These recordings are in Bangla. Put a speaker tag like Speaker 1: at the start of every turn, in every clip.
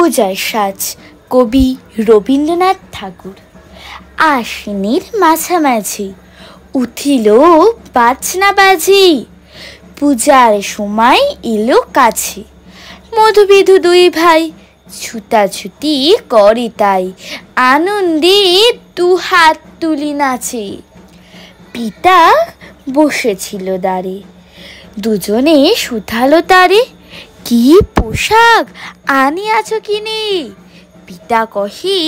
Speaker 1: পূজার সাজ, কবি রবীন্দ্রনাথ ঠাকুর। আশ্বিনের মাঝামাঝি উঠিল বাজনা বাজি, পূজার সময় এলো কাছে, মধুবিধু দুই ভাই ছুটাছুটি করে তাই, আনন্দে দুহাত তুলি নাচে। পিতা বসেছিল দ্বারে, দুজনে শুধালো তারে, কি পোশাক আনিয়াছ কিনে? পিতা কহে,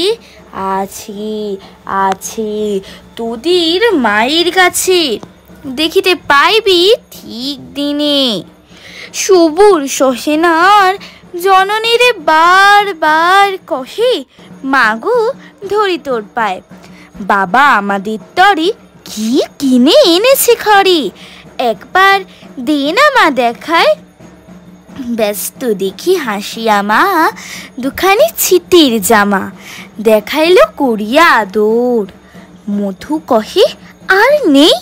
Speaker 1: আছে আছে তোদের মায়ের কাছে, দেখিতে পাইবি ঠিক দিনে। সবুর সহেনার জননীরে বার বার কহে, মাগো ধরি তোর পায়, বাবা আমাদের তরে কি কিনে এনেছে ঘরে, একবার দে না মা দেখায়। ব্যস্ত দেখি হাসিয়া মা দুখানি ছিটির জামা, দেখাইল করিয়া আদর। মধু কহে, আর নেই?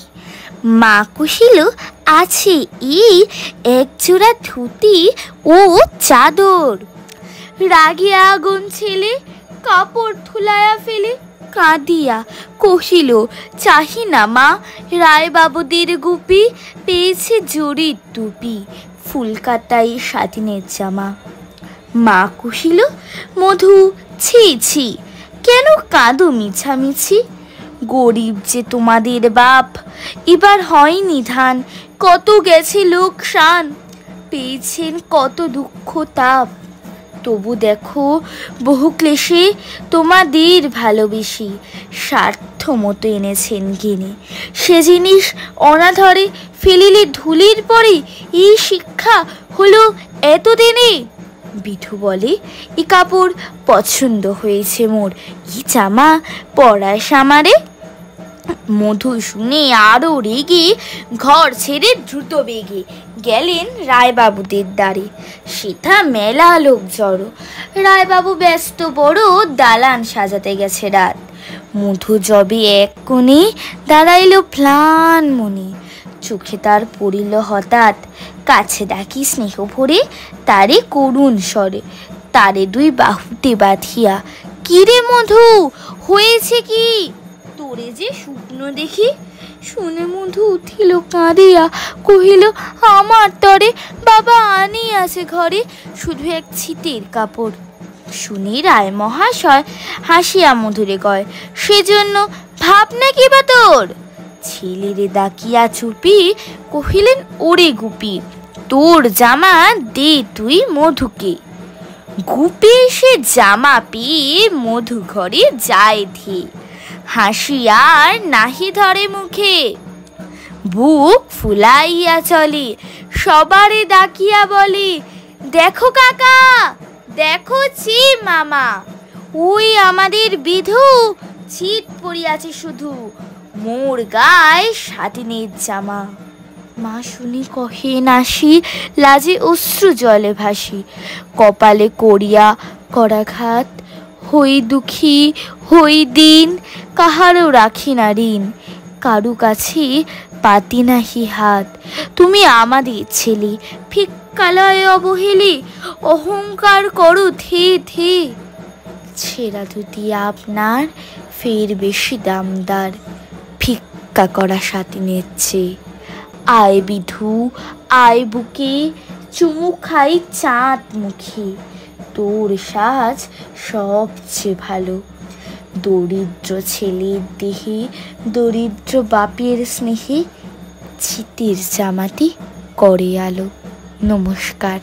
Speaker 1: মা কহিল, আছে এই এক জোড়া ধুতি ও চাদর। রাগিয়া আগুন ছেলে কাপড় ধুলাইয়া ফেলে, কাঁদিয়া কহিল, চাহি না মা রায়বাবুদের গুপি, পেয়েছে জরির টুপি, ফুলকাটাই স্বাধীনের জামা। মা কহিল, মধু ছি ছি, কেন কাঁদো মিছামিছি? গরিব যে তোমাদের বাপ, এবার হয়নি ধান, কত গেছে লোকসান, পেয়েছেন কত দুঃখ তাপ। তবু দেখো বহু ক্লেশে তোমাদের ভালোবেসে, স্বার্থ মতো এনেছেন কিনে, সে জিনিস অনাধরে ফেলিলে ধুলির পরে, এই শিক্ষা হলো এতদিনে। বিধু বলে, এ কাপড় পছন্দ হয়েছে মোর, ই জামা পরাস আমারে। মধু শুনে আরো রেগে ঘর ছেড়ে দ্রুত বেগে গেলেন রায়বাবুদের দ্বারে। সেথা মেলা লোক জড়ো, রায়বাবু ব্যস্ত বড়, দালান সাজাতে গেছে রাত। মধু যবে এক কোণে দাঁড়াইল প্লান মনে, চোখে তার পড়িল হঠাৎ, কাছে ডাকি স্নেহ ভরে তারে করুণ স্বরে, তারে দুই বাহুতে বাঁধিয়া, কিরে মধু হয়েছে কি? তোরে যে শুকনো দেখি। শুনে মধু উঠিল কাঁদিয়া, কহিল, আমার তরে বাবা আনিয়াছে ঘরে শুধু এক ছিটের কাপড়। শুনি রায় মহাশয় হাসিয়া মধুরে কয়, সেজন্য ভাবনা কি বা তোর? ছেলেরে ডাকিয়া চুপি কহিলেন, ওরে গুপি, তোর জামা দে তুই মধুকে। গুপি সে জামা পেয়ে মধু ঘরে যায় ধেয়ে, হাসি আর নাহি ধরে মুখে। বুক ফুলাইয়া চলে, সবারে ডাকিয়া বলে, দেখো কাকা, দেখো ছি মামা, ওই আমাদের বিধু ছিট পড়িয়াছে শুধু, মোর গায়ে স্বাধীনের জামা। মা শুনি কহে নাসি, লাজে অশ্রু জলে ভাসি, কপালে করিয়া করাঘাত, হই দুঃখী হই দিন, কাহারও রাখি না ঋণ, কারু কাছে পাতি নাহি হাত। তুমি আমাদের ছেলে, ভিক্ষালয়ে অবহেলে, অহংকার করো ধে ধে, ছেঁড়া ধুতি আপনার ফের বেশি দামদার, ভিক্ষা করা স্বাধীনের চেয়ে। আয় বিধু আয় বুকে, চুমু খাই চাঁদ মুখে, তোর সাজ সবচেয়ে ভালো, দরিদ্র ছেলের দেহে দরিদ্র বাপের স্নেহে, ছিটের জামাটি করে আলো। নমস্কার।